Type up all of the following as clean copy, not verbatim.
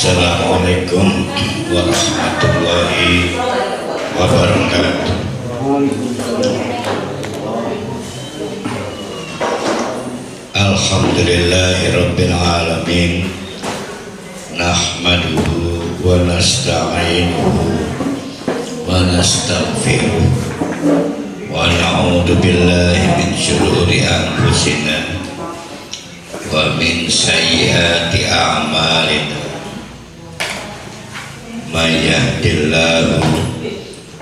Assalamualaikum warahmatullahi wabarakatuh. Alhamdulillahirabbil alamin. Nahmaduhu wa nasta'inuhu wa nastaghfiruh wa na'udzu billahi min syururi anfusina wa min sayyiati a'malina. May yahdihillahu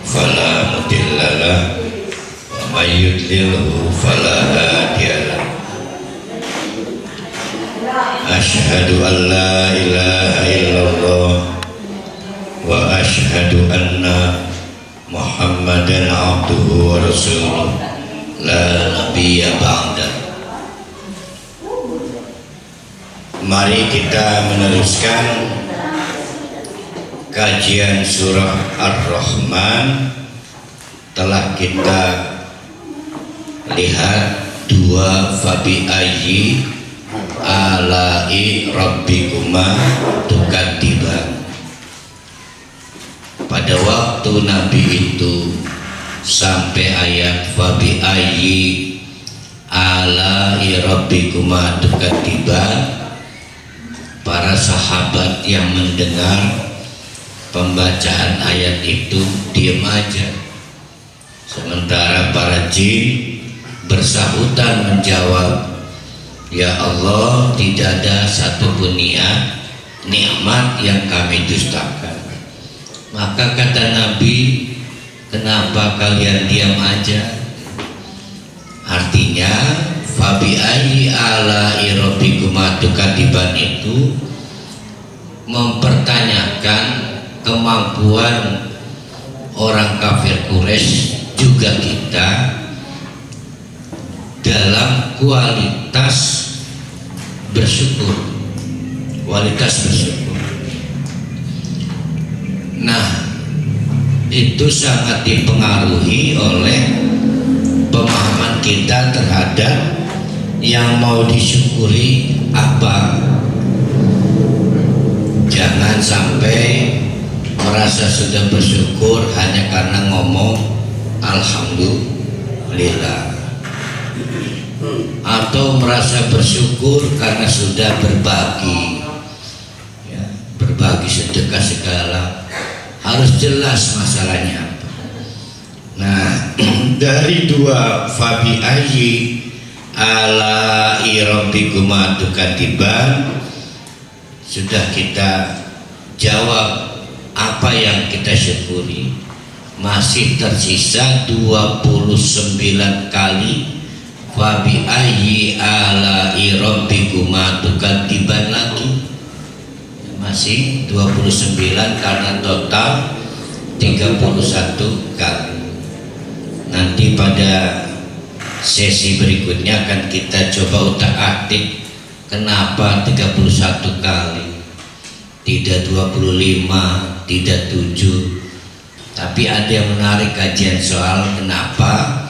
fala mudilla lahu wa may yudlilhu fala hadiya lahu. Asyhadu an la ilaha illallah wa asyhadu anna Muhammadan abduhu wa rasuluh la nabiyya ba'da. Mari kita meneruskan kajian surah Ar-Rahman. Telah kita lihat dua fabi ayyi alai rabbikuma tukadziban. Pada waktu Nabi itu sampai ayat fabi ayyi alai rabbikuma tukadziban, para sahabat yang mendengar pembacaan ayat itu diam aja, sementara para jin bersahutan menjawab, ya Allah, tidak ada satupun nikmat yang kami dustakan. Maka kata Nabi, kenapa kalian diam aja? Artinya fabi ayyi alai rabbikuma tukadziban itu mempertanyakan kemampuan orang kafir Quraisy, juga kita, dalam kualitas bersyukur. Nah, itu sangat dipengaruhi oleh pemahaman kita terhadap yang mau disyukuri apa. Jangan sampai merasa sudah bersyukur hanya karena ngomong alhamdulillah, atau merasa bersyukur karena sudah berbagi, ya, berbagi sedekah segala. Harus jelas masalahnya apa. Nah, dari dua fabi ayyi alai rabbikuma tukadziban sudah kita jawab apa yang kita syukuri. Masih tersisa 29 kali fabi ayyi alai rabbikuma tukadziban lagi. Masih 29 karena total 31 kali. Nanti pada sesi berikutnya akan kita coba utak-atik kenapa 31 kali, tidak 25, tidak 7. Tapi ada yang menarik kajian soal kenapa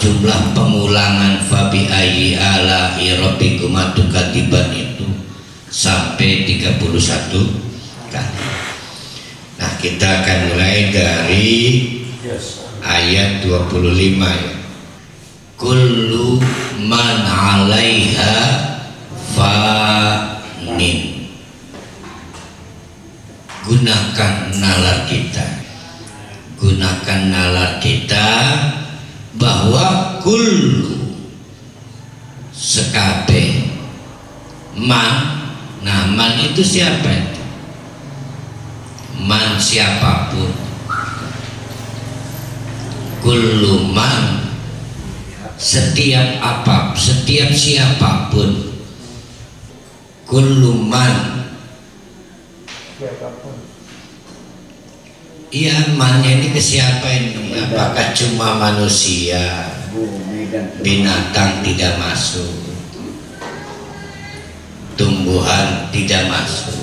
jumlah pengulangan fabi ayyi alai rabbikuma tukadziban itu sampai 31 kali. Nah, kita akan mulai dari ayat 25 ya. Kullu man 'alaiha fanin. Gunakan nalar kita, bahwa kullu sekabe man. Nah, man itu siapa itu? Man siapapun. Kullu man, setiap siapapun. Kullu man, siapapun. Iya, mannya ini ke siapa ini? Apakah cuma manusia? Binatang tidak masuk, tumbuhan tidak masuk.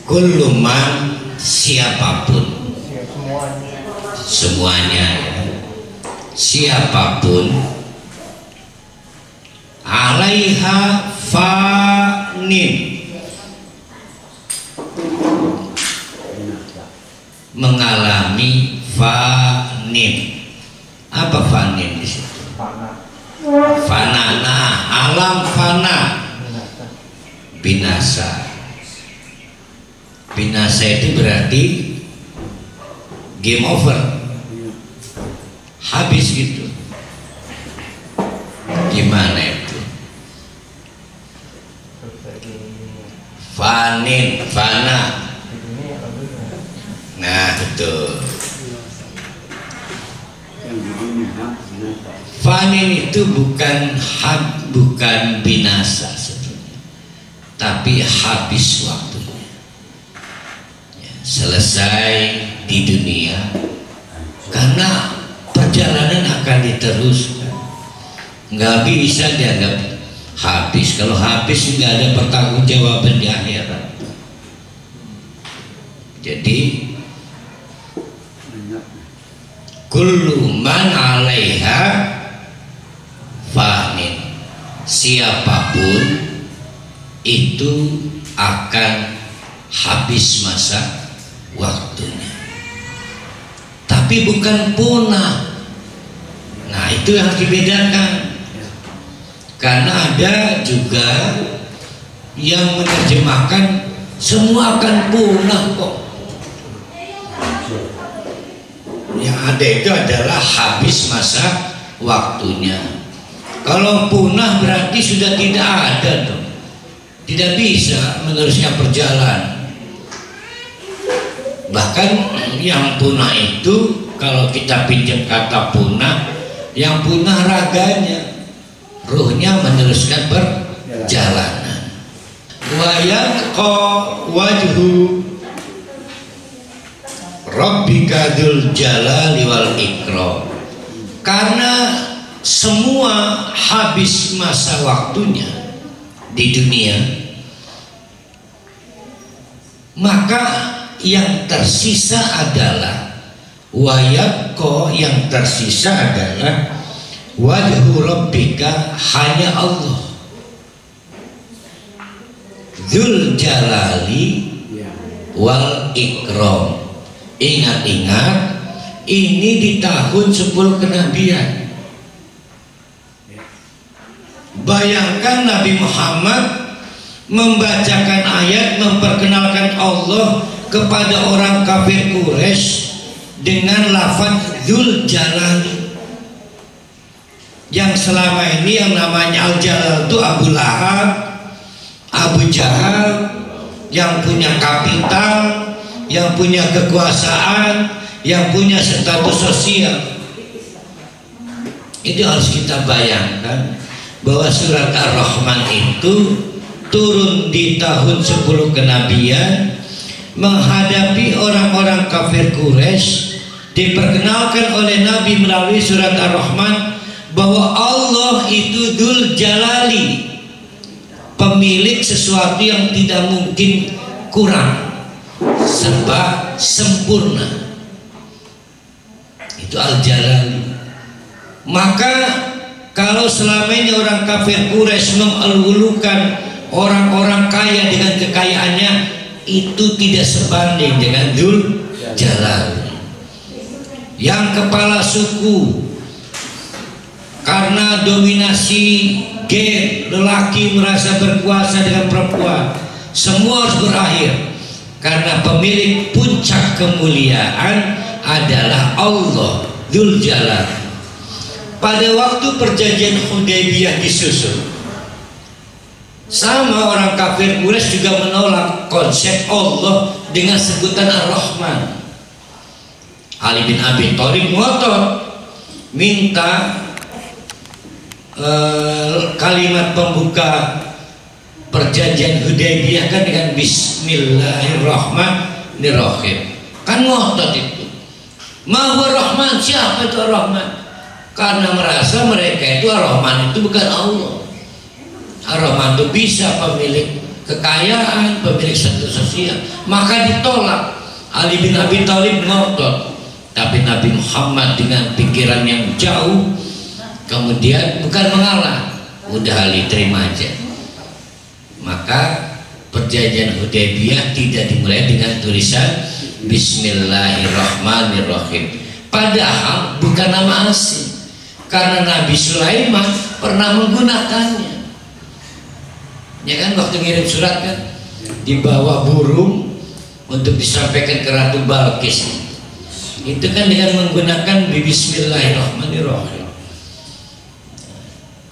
Kullu man, siapapun, semuanya ya. Siapapun alaiha fanin, mengalami fanin. Apa fanin di situ? Fana. Nah, alam fana, binasa. Binasa itu berarti game over, habis gitu. Gimana itu? Fanin, fana. Nah, betul. Fanin itu bukan binasa sebetulnya, tapi habis waktunya. Ya, selesai di dunia, karena perjalanan akan diteruskan. Nggak bisa dianggap habis. Kalau habis nggak ada pertanggungjawaban di akhirat. Jadi kullu man 'alaiha fanin, siapapun itu akan habis masa waktunya, tapi bukan punah. Nah, itu yang harus dibedakan, karena ada juga yang menerjemahkan semua akan punah kok. Yang ada itu adalah habis masa waktunya. Kalau punah berarti sudah tidak ada dong, tidak bisa meneruskan perjalanan. Bahkan yang punah itu, kalau kita pinjam kata punah, yang punah raganya, ruhnya meneruskan perjalanan. Wa yabqa wajhu Rabbika dzul jalali wal ikram. Karena semua habis masa waktunya di dunia, maka yang tersisa adalah wayabqa, yang tersisa adalah wajhu rabbika, hanya Allah dzul jalali wal ikram. Ingat-ingat, ini di tahun 10 kenabian. Bayangkan Nabi Muhammad membacakan ayat memperkenalkan Allah kepada orang kafir Quraisy dengan lafaz Dzul Jalali, yang selama ini yang namanya Al-Jalal itu Abu Lahab, Abu Jahal, yang punya kapital, yang punya kekuasaan, yang punya status sosial. Itu harus kita bayangkan bahwa surat Ar-Rahman itu turun di tahun 10 kenabian, menghadapi orang-orang kafir Quraisy. Diperkenalkan oleh Nabi melalui surat Ar-Rahman bahwa Allah itu Dzul Jalali, pemilik sesuatu yang tidak mungkin kurang, serba sempurna. Itu Al-Jalali. Maka kalau selama ini orang kafir Quraisy mengelulukan orang-orang kaya dengan kekayaannya, itu tidak sebanding dengan Dzul Jalali. Yang kepala suku karena dominasi gen, lelaki merasa berkuasa dengan perempuan, semua harus berakhir. Karena pemilik puncak kemuliaan adalah Allah Dzul Jalal. Pada waktu perjanjian Hudaybiyah disusun, sama orang kafir Quraisy juga menolak konsep Allah dengan sebutan Ar-Rahman. Ali bin Abi Thalib ngotot minta kalimat pembuka perjanjian Hudaybiyah kan dengan Bismillahirrahmanirrahim. Kan ngotot itu. Maha Rahman, siapa itu Ar-Rahman? Karena merasa mereka itu Ar-Rahman itu bukan Allah. Ar-Rahman itu bisa pemilik kekayaan, pemilik status sosial, maka ditolak. Ali bin Abi Thalib ngotot. Tapi Nabi Muhammad dengan pikiran yang jauh kemudian bukan mengalah, udah diterima aja. Maka perjanjian Hudaybiyah tidak dimulai dengan tulisan Bismillahirrahmanirrahim, padahal bukan nama asing, karena Nabi Sulaiman pernah menggunakannya. Ya kan, waktu ngirim surat kan dibawa burung untuk disampaikan ke Ratu Balkis, itu kan dengan menggunakan Bismillahirrahmanirrahim.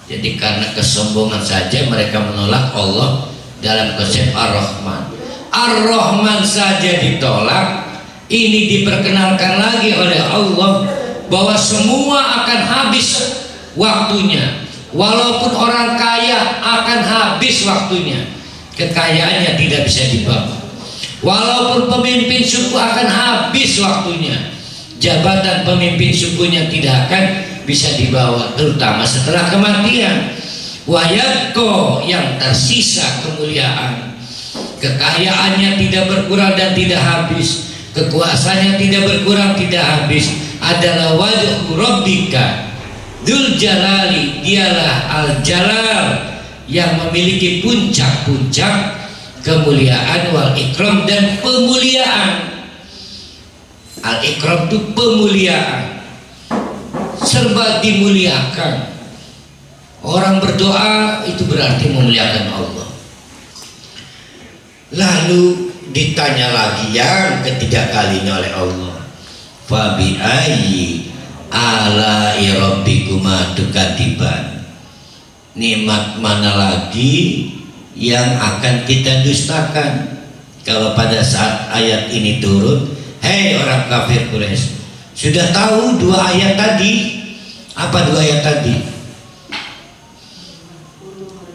Jadi karena kesombongan saja mereka menolak Allah dalam konsep Ar-Rahman. Ar-Rahman saja ditolak, ini diperkenalkan lagi oleh Allah bahwa semua akan habis waktunya. Walaupun orang kaya akan habis waktunya, kekayaannya tidak bisa dibawa. Walaupun pemimpin suku akan habis waktunya, jabatan pemimpin sukunya tidak akan bisa dibawa, terutama setelah kematian. Wayabko, yang tersisa kemuliaan, kekayaannya tidak berkurang dan tidak habis, kekuasaannya tidak berkurang tidak habis, adalah wajhu rabbika Dzul Jalali, dialah Al-Jalal yang memiliki puncak-puncak kemuliaan, wal ikram, dan pemuliaan. Al-ikram itu pemuliaan, serba dimuliakan. Orang berdoa itu berarti memuliakan Allah. Lalu ditanya lagi yang ketiga kalinya oleh Allah, fabi ayyi ala'i rabbikuma tukadziban, nikmat mana lagi yang akan kita dustakan? Kalau pada saat ayat ini turun, hei orang kafir Quraisy, sudah tahu dua ayat tadi? Apa dua ayat tadi?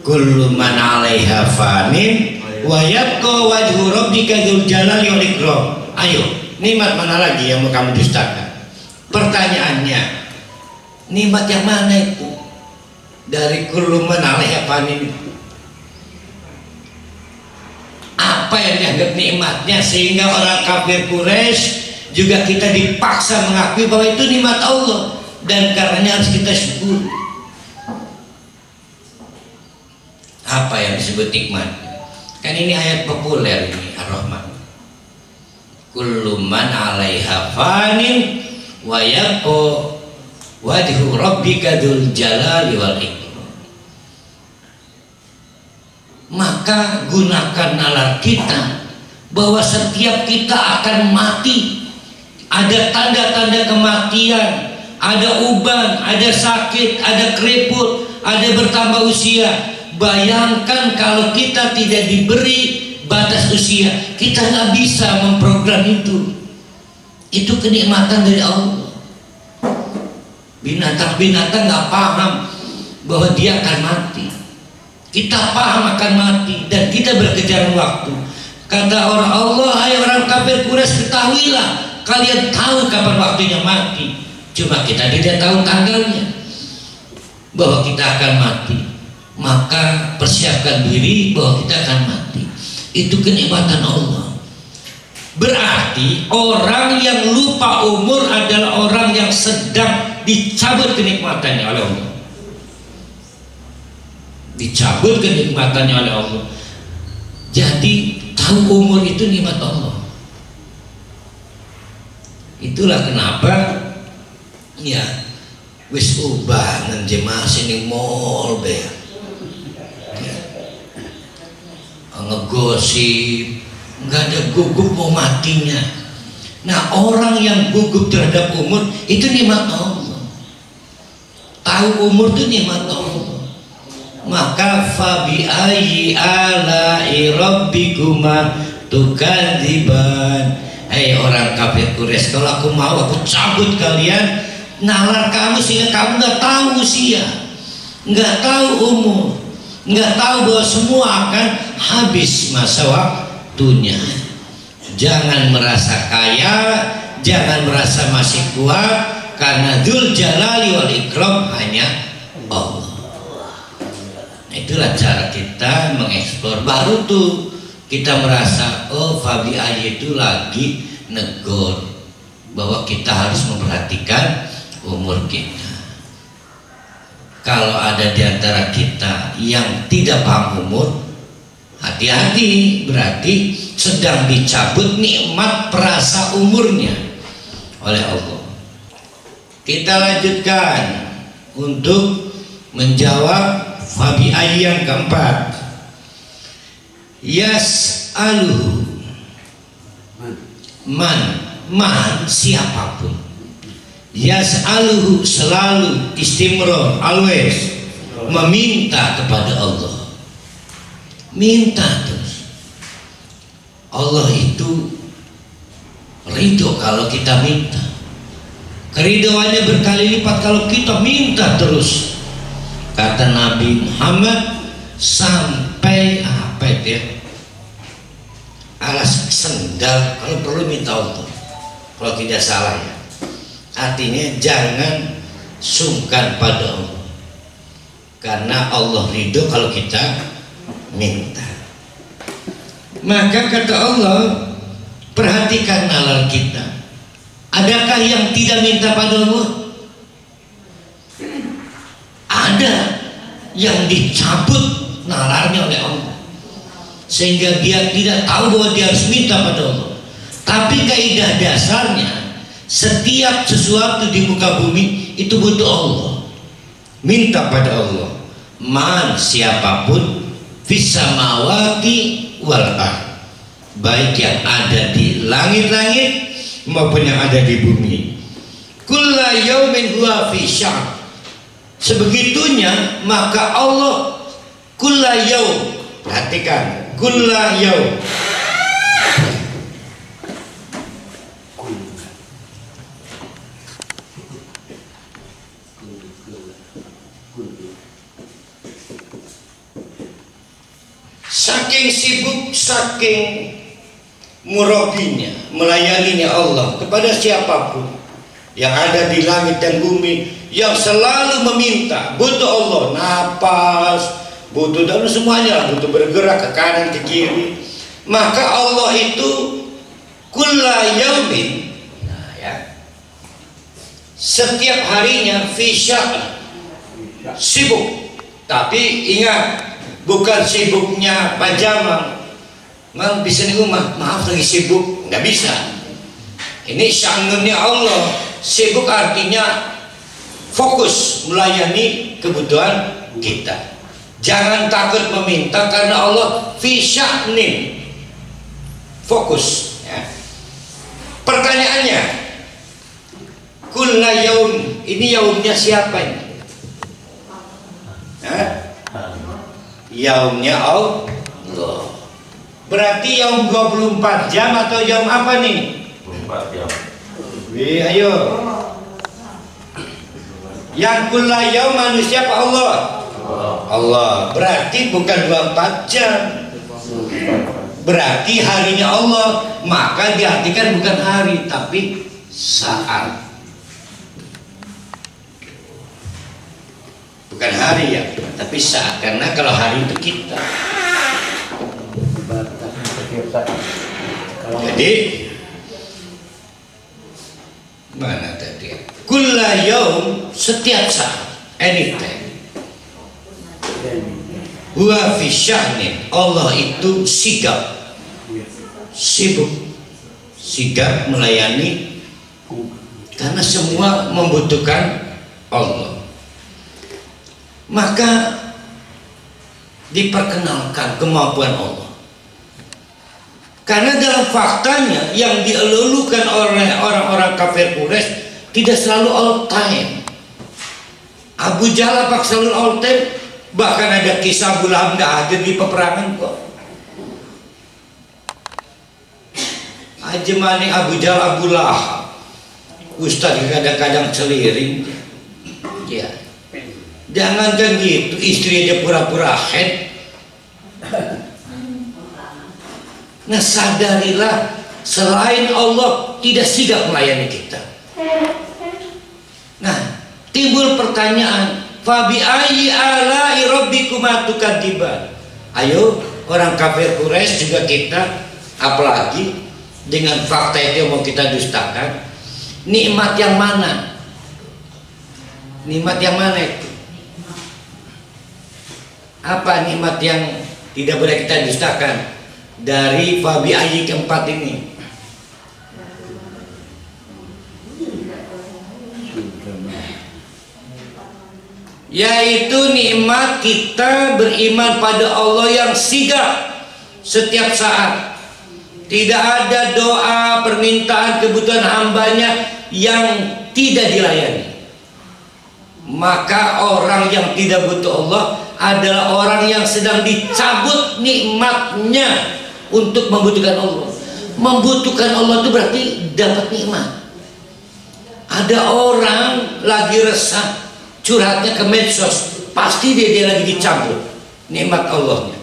Kullu man 'alaiha fanin wa yabqa wajhu rabbika dzul jalali wal ikram. Ayo, nikmat mana lagi yang mau kamu dustakan? Pertanyaannya, nikmat yang mana itu? Dari kullu man 'alaiha fanin, apa yang dianggap nikmatnya sehingga orang kafir Quraisy juga kita dipaksa mengakui bahwa itu nikmat Allah, dan karenanya harus kita syukuri. Apa yang disebut nikmat? Kan ini ayat populer ini, Ar-Rahman. Kullu man 'alaiha fanin wa yabqa wajhu rabbika dzul jalali wal ikram. Maka gunakan nalar kita bahwa setiap kita akan mati. Ada tanda-tanda kematian, ada uban, ada sakit, ada keriput, ada bertambah usia. Bayangkan kalau kita tidak diberi batas usia, kita nggak bisa memprogram itu. Itu kenikmatan dari Allah. Binatang-binatang nggak paham bahwa dia akan mati. Kita paham akan mati dan kita berkejar waktu. Kata orang Allah, hai orang kafir Quraisy, ketahuilah kalian tahu kapan waktunya mati, cuma kita tidak tahu tanggalnya bahwa kita akan mati. Maka persiapkan diri bahwa kita akan mati. Itu kenikmatan Allah. Berarti orang yang lupa umur adalah orang yang sedang dicabut kenikmatannya oleh Allah. Dicabut kenikmatannya oleh Allah. Jadi tahu umur itu nikmat Allah. Itulah kenapa ya wis ubahan jemaah sini mall be ngegosip, nggak ada gugup mau matinya. Nah, orang yang gugup terhadap umur itu nikmat Allah. Tahu umur itu nikmat Allah. Maka fabi ayyi ala'i rabbikuma tukadziban. Hei orang kafir Quraisy, kalau aku mau aku cabut kalian nalar kamu sehingga kamu nggak tahu usia, nggak tahu umur, nggak tahu bahwa semua akan habis masa waktunya. Jangan merasa kaya, jangan merasa masih kuat, karena Dzul Jalali wal Ikram hanya Allah. Nah, itulah cara kita mengeksplor. Baru tuh kita merasa, oh Fabi Ayy itu lagi negor bahwa kita harus memperhatikan umur kita. Kalau ada di antara kita yang tidak paham umur, hati-hati, berarti sedang dicabut nikmat perasa umurnya oleh Allah. Kita lanjutkan untuk menjawab fabi ayy yang keempat. Yas'aluhu man siapapun. Yas'aluhu selalu, istimror, always meminta kepada Allah. Minta terus. Allah itu ridho kalau kita minta. Keridhoannya berkali lipat kalau kita minta terus. Kata Nabi Muhammad, sampai apa itu ya, alas sendal kalau perlu minta Allah, kalau tidak salah ya. Artinya jangan sungkan pada Allah, karena Allah ridho kalau kita minta. Maka kata Allah, perhatikan nalar kita. Adakah yang tidak minta pada Allah? Ada yang dicabut nalarnya oleh Allah, sehingga dia tidak tahu bahwa dia harus minta pada Allah. Tapi kaidah dasarnya, setiap sesuatu di muka bumi itu butuh Allah. Minta pada Allah. Man siapapun fissamawati wal ardh, baik yang ada di langit-langit maupun yang ada di bumi. Kulla yaumin huwa fi sya'n, sebegitunya maka Allah kulla yaum, perhatikan, kulla yaum, saking sibuk, saking murabinya, melayaninya Allah kepada siapapun yang ada di langit dan bumi, yang selalu meminta, butuh Allah, napas, butuh dan semuanya, butuh bergerak ke kanan ke kiri. Maka Allah itu kulla yaumin, nah ya, setiap harinya fisya, sibuk. Tapi ingat, bukan sibuknya pajama, mang bisa di rumah, maaf lagi sibuk, nggak bisa. Ini sya'nunnya Allah. Sibuk artinya fokus melayani kebutuhan kita. Jangan takut meminta, karena Allah fi sya'nin, fokus ya. Pertanyaannya, kulla yaum, ini yaumnya siapa ini? Yaumnya Allah. Berarti yaum 24 jam atau yaum apa nih? 24 jam. Ayo. Yang kulla yaum manusia apa Allah? Allah. Berarti bukan 24 jam. Berarti harinya Allah. Maka diartikan bukan hari, tapi saat. Bukan hari ya, tapi saat. Karena kalau hari itu kita. Jadi mana tadi? Kulla yaum, setiap saat, anytime. Huwa fi sya'nin, Allah itu sigap, sibuk, sigap melayani, karena semua membutuhkan Allah. Maka diperkenalkan kemampuan Allah. Karena dalam faktanya yang dielulukan oleh orang-orang kafir Quraisy tidak selalu all time. Abu Jahal apa selalu all time? Bahkan ada kisah Abu Lahab nggak hadir di peperangan kok. Ajemani Abu Jahal, Abu Lahab, Ustaz kadang-kadang celiring. Ya, jangankan gitu, istri aja pura-pura head. Nah, sadarilah selain Allah tidak sigap melayani kita. Nah, timbul pertanyaan, fabi ayyi ala'i rabbikuma tukadziban. Ayo, orang kafir Quraisy juga kita, apalagi dengan fakta itu yang mau kita dustakan. Nikmat yang mana? Nikmat yang mana itu? Apa nikmat yang tidak boleh kita dustakan dari fabi ayyi keempat ini? Yaitu nikmat kita beriman pada Allah yang sigap setiap saat. Tidak ada doa, permintaan, kebutuhan hambanya yang tidak dilayani. Maka orang yang tidak butuh Allah adalah orang yang sedang dicabut nikmatnya untuk membutuhkan Allah. Membutuhkan Allah itu berarti dapat nikmat. Ada orang lagi resah, curhatnya ke medsos, pasti dia lagi dicabut nikmat Allahnya.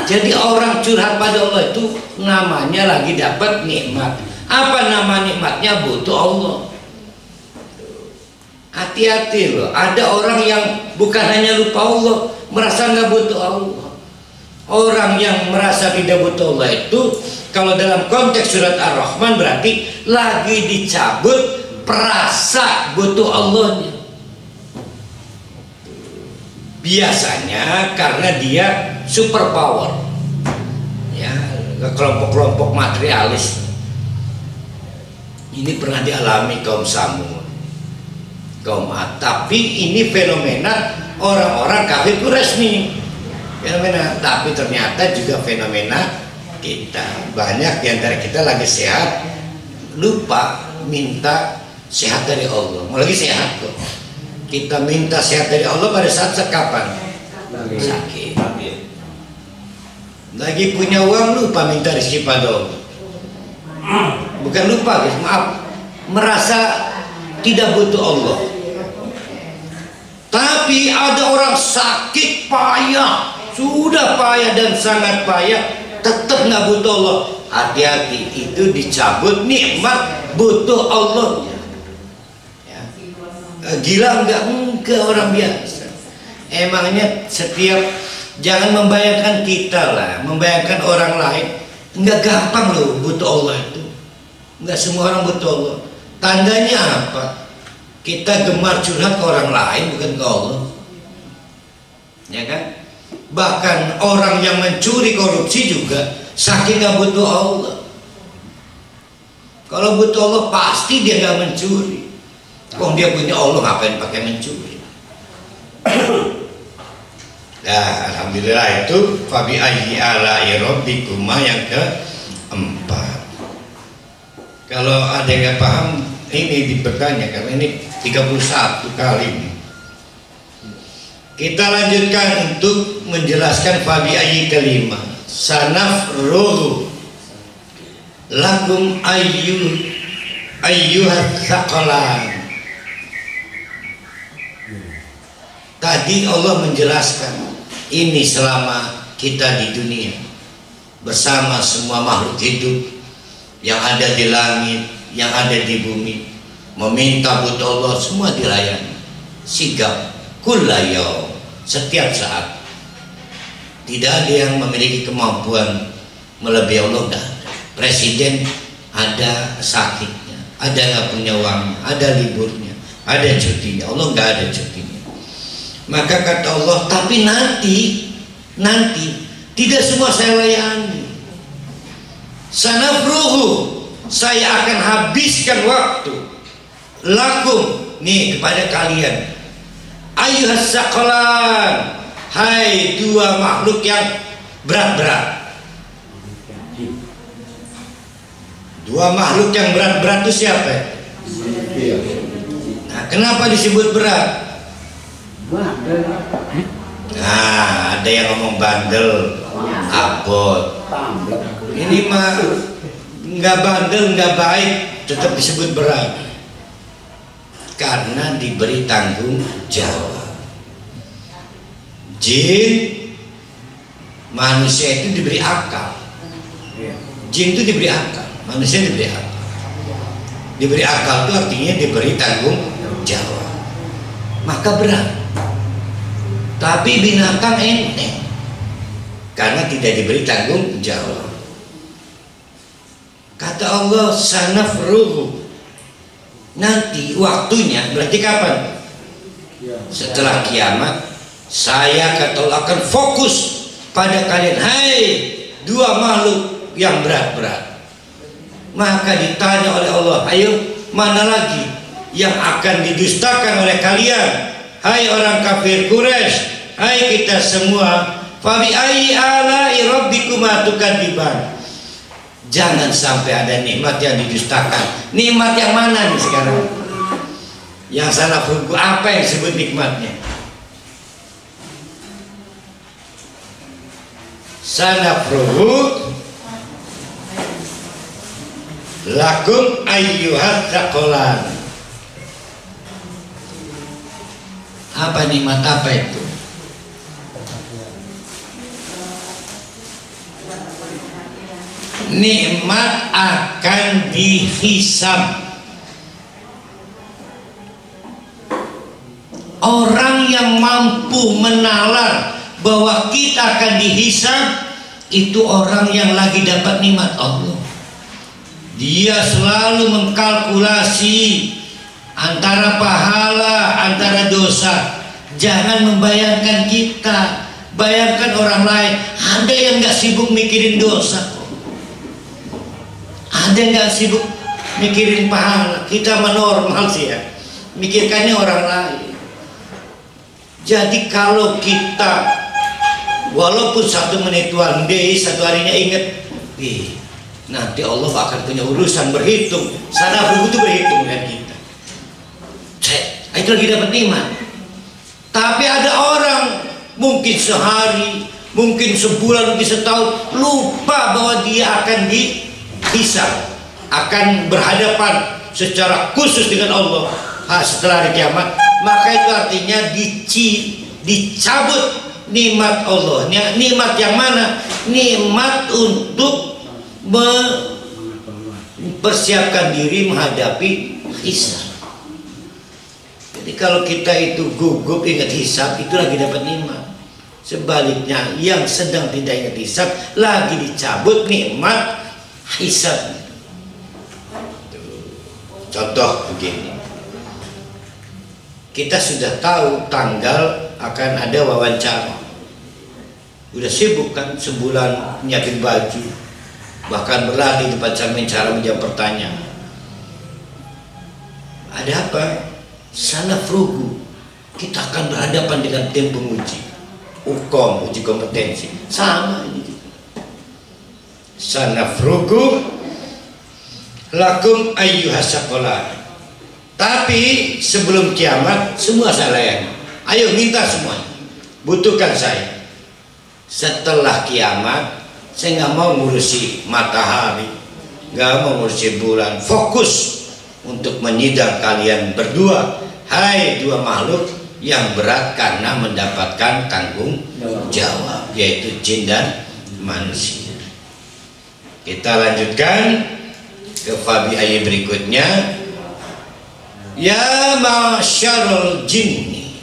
Jadi orang curhat pada Allah itu namanya lagi dapat nikmat. Apa nama nikmatnya? Butuh Allah. Hati-hati loh, ada orang yang bukan hanya lupa Allah, merasa nggak butuh Allah. Orang yang merasa tidak butuh Allah itu, kalau dalam konteks surat Ar-Rahman berarti lagi dicabut perasa butuh Allahnya. Biasanya karena dia super power, ya, kelompok-kelompok materialis. Ini pernah dialami kaum Samud, kaum Ad. Tapi ini fenomena orang-orang kafir Quraisy, fenomena. Tapi ternyata juga fenomena kita. Banyak di antara kita lagi sehat, lupa minta sehat dari Allah. Mau lagi sehat kok. Kita minta sehat dari Allah pada saat kapan? Sakit. Lagi punya uang lupa minta rezeki pada Allah. Bukan lupa guys, maaf, merasa tidak butuh Allah. Tapi ada orang sakit payah, sudah payah dan sangat payah, tetap nggak butuh Allah. Hati-hati, itu dicabut nikmat butuh Allahnya. Gila enggak orang biasa. Emangnya setiap, jangan membayangkan kita lah, membayangkan orang lain. Enggak gampang loh butuh Allah itu. Enggak semua orang butuh Allah. Tandanya apa? Kita gemar curhat ke orang lain, bukan ke Allah. Ya kan? Bahkan orang yang mencuri korupsi juga saking nggak butuh Allah. Kalau butuh Allah pasti dia nggak mencuri. Kok dia punya Allah, ngapain pakai mencuri? Nah, alhamdulillah itu fabi ayyi ala'i rabbikuma yang keempat. Kalau ada yang nggak paham, ini dipertanya karena ini 31 kali. Kita lanjutkan untuk menjelaskan fabi ayyi kelima. Sanafruhu lakum ayyuhat tsaqalan. Tadi Allah menjelaskan ini selama kita di dunia bersama semua makhluk hidup yang ada di langit, yang ada di bumi, meminta butuh Allah, semua dilayani. Sigap kullayaum, setiap saat. Tidak ada yang memiliki kemampuan melebihi Allah. Enggak. Presiden ada sakitnya, ada nggak punya uang, ada liburnya, ada cutinya. Allah nggak ada cutinya. Maka kata Allah, tapi nanti tidak semua saya layani. Sanafruhu, saya akan habiskan waktu. Lakum, nih kepada kalian. Ayyuhas tsaqalan, hai dua makhluk yang berat-berat. Dua makhluk yang berat-berat itu siapa? Nah, kenapa disebut berat? Nah, ada yang ngomong bandel, abot. Ini mah nggak bandel, nggak baik, tetap disebut berat karena diberi tanggung jawab. Jin, manusia itu diberi akal. Jin itu diberi akal, manusia diberi akal. Diberi akal itu artinya diberi tanggung jawab. Maka berat. Tapi binatang enteng karena tidak diberi tanggung jawab. Kata Allah, sanafruhu, nanti waktunya berarti kapan? Setelah kiamat Saya kata Allah akan fokus pada kalian, hai dua makhluk yang berat-berat. Maka ditanya oleh Allah, ayo mana lagi yang akan didustakan oleh kalian, hai orang kafir Quraisy, hai kita semua. Fabi ayyi ala'i rabbikuma tukadziban. Jangan sampai ada nikmat yang didustakan. Nikmat yang mana nih sekarang? Yang sana perlu apa yang disebut nikmatnya? Sana perlu lakum ayyuhat taqolan. Apa nikmat apa itu? Nikmat akan dihisab. Orang yang mampu menalar bahwa kita akan dihisab, itu orang yang lagi dapat nikmat Allah. Dia selalu mengkalkulasi antara pahala, antara dosa. Jangan membayangkan kita, bayangkan orang lain. Ada yang gak sibuk mikirin dosa, ada yang gak sibuk mikirin pahala. Kita menormal sih ya, mikirkannya orang lain. Jadi kalau kita walaupun 1 menit one day, 1 harinya ingat, nanti Allah akan punya urusan berhitung. Sana begitu berhitung dengan kita. Itu lagi dapat nikmat. Tapi ada orang mungkin sehari, mungkin sebulan, mungkin setahun lupa bahwa dia akan dihisab, akan berhadapan secara khusus dengan Allah setelah hari kiamat. Maka itu artinya dicabut nikmat Allah. Nikmat yang mana? Nikmat untuk mempersiapkan diri menghadapi hisab. Jadi kalau kita itu gugup ingat hisab, itu lagi dapat nikmat. Sebaliknya yang sedang tidak ingat hisab lagi dicabut nikmat hisab. Contoh begini, kita sudah tahu tanggal akan ada wawancara, udah sibuk kan sebulan nyiapin baju, bahkan berlari di depan cermin cara menjawab pertanyaan. Ada apa? Sana frugu, kita akan berhadapan dengan tim penguji ukom, uji kompetensi. Sama ini juga. Sana frugu lakum ayyuhasaqalan. Tapi sebelum kiamat semua saya layani. Ayo minta semua, butuhkan saya. Setelah kiamat saya nggak mau ngurusi matahari, nggak mau ngurusi bulan. Fokus untuk menyidang kalian berdua, hai dua makhluk yang berat karena mendapatkan tanggung jawab, yaitu jin dan manusia. Kita lanjutkan ke fabi ayat berikutnya. Ya masyarul jinni,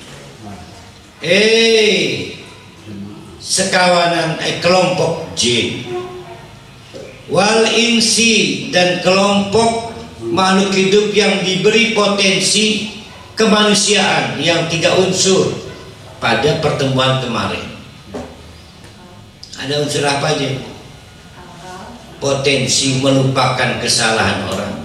sekawanan kelompok jin, wal insi, dan kelompok makhluk hidup yang diberi potensi kemanusiaan yang 3 unsur pada pertemuan kemarin. Ada unsur apa aja? Potensi melupakan kesalahan orang,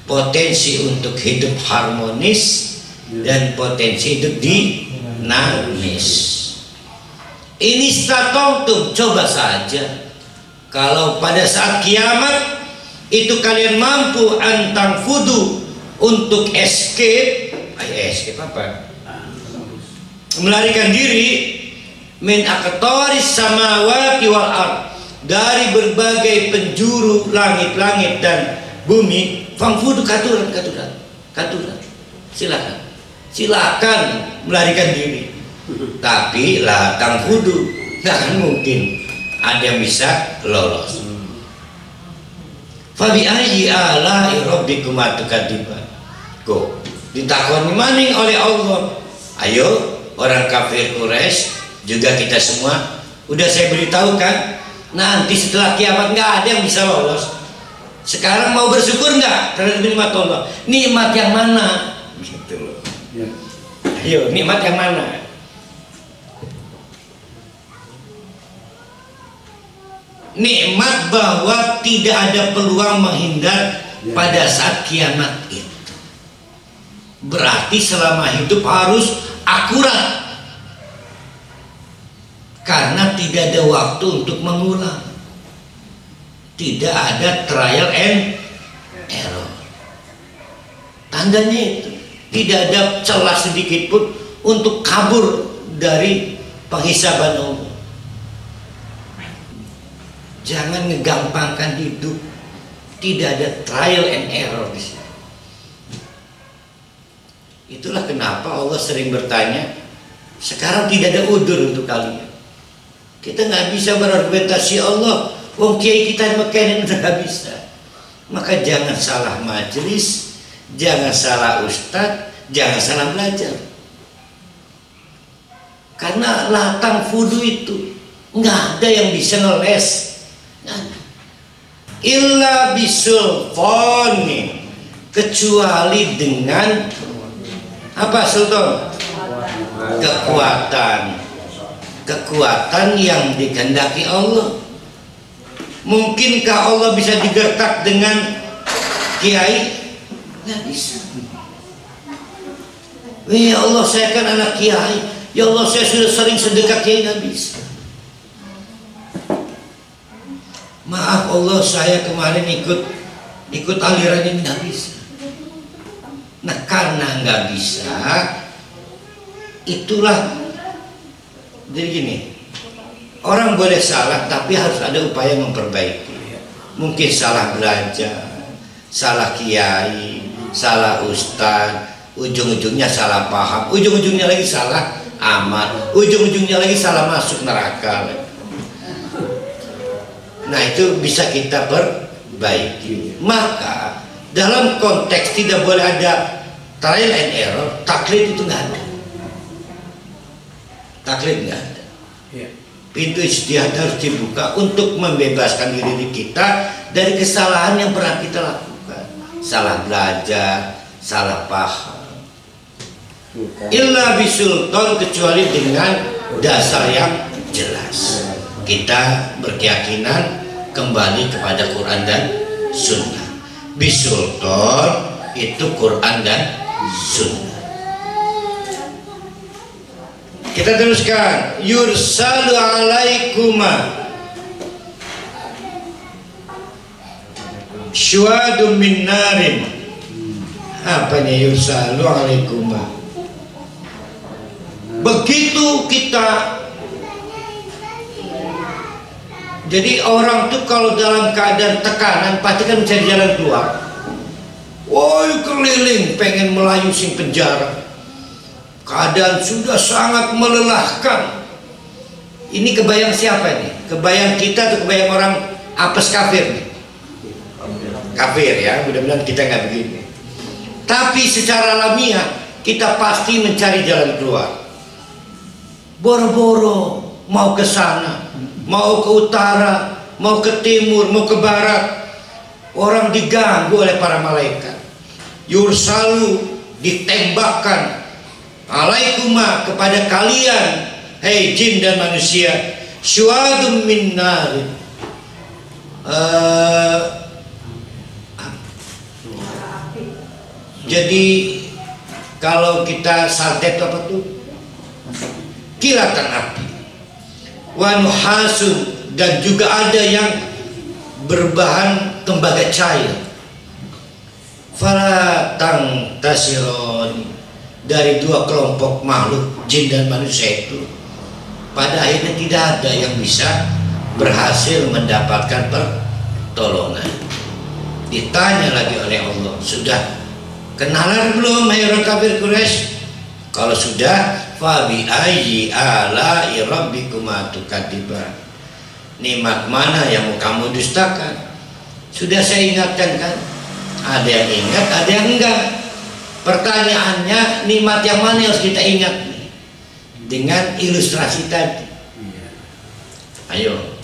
potensi untuk hidup harmonis, dan potensi hidup dinamis. Ini statontum, coba saja kalau pada saat kiamat itu kalian mampu antang fudu untuk escape apa? Melarikan diri min aqtaris samawati wal ard, dari berbagai penjuru langit-langit dan bumi. Fangfudu katuran. Silakan melarikan diri. Tapi lah tangfudu, nggak akan mungkin ada yang bisa lolos. Fabi ayyi ala'i rabbikuma tukadziban. Go ditakoni maning oleh Allah. Ayo orang kafir Quraisy, juga kita semua udah saya beritahu kan, nanti setelah kiamat nggak ada yang bisa lolos. Sekarang mau bersyukur nggak terhadap nikmat Allah? Nikmat yang mana? Gitu loh. Ayo nikmat yang mana? nikmat bahwa tidak ada peluang menghindar pada saat kiamat itu. Berarti selama hidup harus akurat, karena tidak ada waktu untuk mengulang. Tidak ada trial and error. Tandanya itu tidak ada celah sedikit pun untuk kabur dari penghisaban Allah. Jangan ngegampangkan hidup. Tidak ada trial and error di sini. Itulah kenapa Allah sering bertanya, sekarang tidak ada udzur untuk kalian. Kita nggak bisa berargumentasi Allah, wong kiai kita mekanin nggak bisa. Maka jangan salah majelis, jangan salah ustadz, jangan salah belajar. Karena latang fudu itu nggak ada yang bisa ngeles. Illa bisulfoni, kecuali dengan apa Sultan? Kekuatan yang dikehendaki Allah. Mungkinkah Allah bisa digertak dengan kiai? Nggak bisa. Ya Allah, saya kan anak kiai. Ya Allah, saya sudah sering sedekah kiai. Nggak bisa. Maaf Allah, saya kemarin ikut aliran ini. Nggak bisa. Nah, karena nggak bisa, itulah jadi gini, orang boleh salah tapi harus ada upaya memperbaiki. Mungkin salah belajar, salah kiai, salah ustaz, ujung-ujungnya salah paham, ujung-ujungnya lagi salah amal, ujung-ujungnya lagi salah masuk neraka. Nah, itu bisa kita perbaiki. Maka dalam konteks tidak boleh ada trial and error, taklid itu nggak ada. Taklid nggak ada. Pintu ijtihad harus dibuka untuk membebaskan diri kita dari kesalahan yang pernah kita lakukan. Salah belajar, salah paham. Illa bisultan, kecuali dengan dasar yang jelas. Kita berkeyakinan kembali kepada Quran dan Sunnah. Bisultan itu Quran dan Sunnah. Kita teruskan. Yursalu alaikuma syuadun min narin. Apanya yursalu alaikuma? Begitu kita, jadi orang tuh kalau dalam keadaan tekanan pasti kan mencari jalan keluar. Woi, keliling pengen melayu sing penjara. Keadaan sudah sangat melelahkan. Ini kebayang siapa nih? Kebayang kita atau kebayang orang apes kafir nih? Kafir ya, mudah-mudahan kita nggak begini. Tapi secara alamiah kita pasti mencari jalan keluar. Boro-boro mau ke sana, mau ke utara, mau ke timur, mau ke barat, orang diganggu oleh para malaikat. Yursalu, ditembakkan, alaikuma, kepada kalian, hei jin dan manusia, syuadum min narin, jadi kalau kita santet apa tuh? Kilatan api. Wa nuhasun, dan juga ada yang berbahan tembaga cair. Fala tangtasiron, dari dua kelompok makhluk jin dan manusia itu pada akhirnya tidak ada yang bisa berhasil mendapatkan pertolongan. Ditanya lagi oleh Allah, sudah kenalan belum hai orang kafir Quraisy? Kalau sudah, fa bi ayyi ala'i rabbikuma tukadziban, nikmat mana yang mau kamu dustakan? Sudah saya ingatkan kan? Ada yang ingat, ada yang enggak. Pertanyaannya, nikmat yang mana yang harus kita ingat nih? Dengan ilustrasi tadi. Ayo.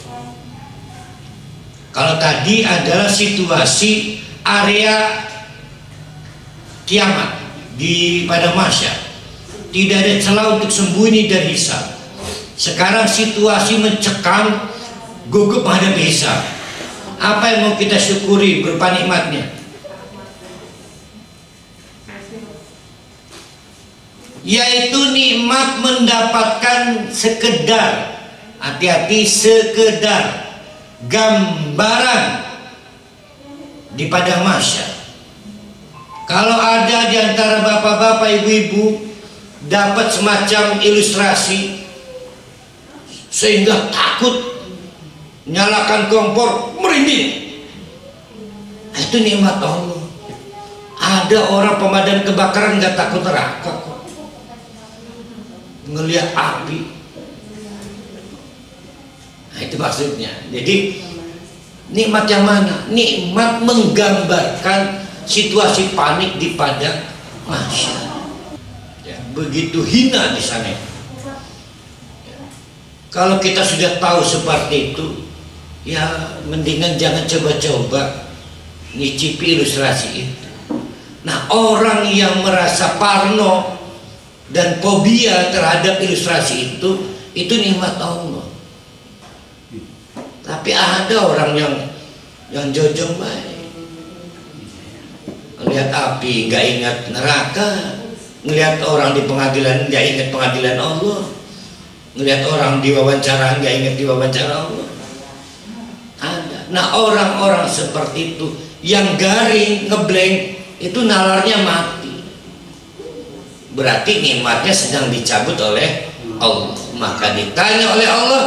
Kalau tadi adalah situasi area kiamat di pada mahsyar, tidak ada celah untuk sembunyi dan hisab. Sekarang situasi mencekam gugup menghadapi hisab. Apa yang mau kita syukuri berupa nikmatnya? Yaitu nikmat mendapatkan sekedar, hati-hati, sekedar gambaran di padang mahsyar. Kalau ada di antara bapak-bapak, ibu-ibu dapat semacam ilustrasi sehingga takut, nyalakan kompor merinding, itu nikmat Allah. Ada orang pemadam kebakaran nggak takut neraka kok, ngelihat api. Nah, itu maksudnya. Jadi nikmat yang mana? Nikmat menggambarkan situasi panik di padang mahsyar. Ya, begitu hina di sana. Ya. Kalau kita sudah tahu seperti itu, ya mendingan jangan coba-coba ngicipi ilustrasi itu. Nah, orang yang merasa parno dan fobia terhadap ilustrasi itu nikmat Allah. Tapi ada orang yang jojong baik, ngelihat api nggak ingat neraka, ngelihat orang di pengadilan nggak ingat pengadilan Allah, ngelihat orang diwawancara nggak ingat diwawancara Allah. Ada. Nah, orang-orang seperti itu yang garing, ngeblank, itu nalarnya mati. Berarti nikmatnya sedang dicabut oleh Allah. Maka ditanya oleh Allah,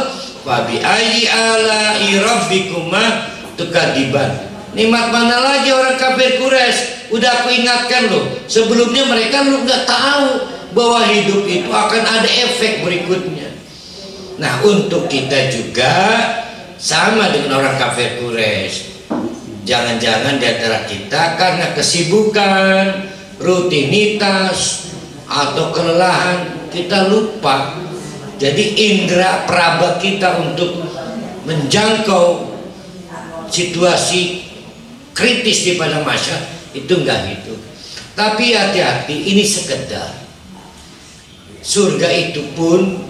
wa bi ayyi ala'i rabbikuma tukadziban. Nikmat mana lagi orang kafir Quraisy? Udah aku ingatkan loh, sebelumnya mereka lu nggak tahu bahwa hidup itu akan ada efek berikutnya. Nah, untuk kita juga sama dengan orang kafir Quraisy. Jangan-jangan di antara kita karena kesibukan, rutinitas, atau kelelahan kita lupa. Jadi indera peraba kita untuk menjangkau situasi kritis di padang mahsyar itu enggak gitu. Tapi hati-hati, ini sekedar. Surga itu pun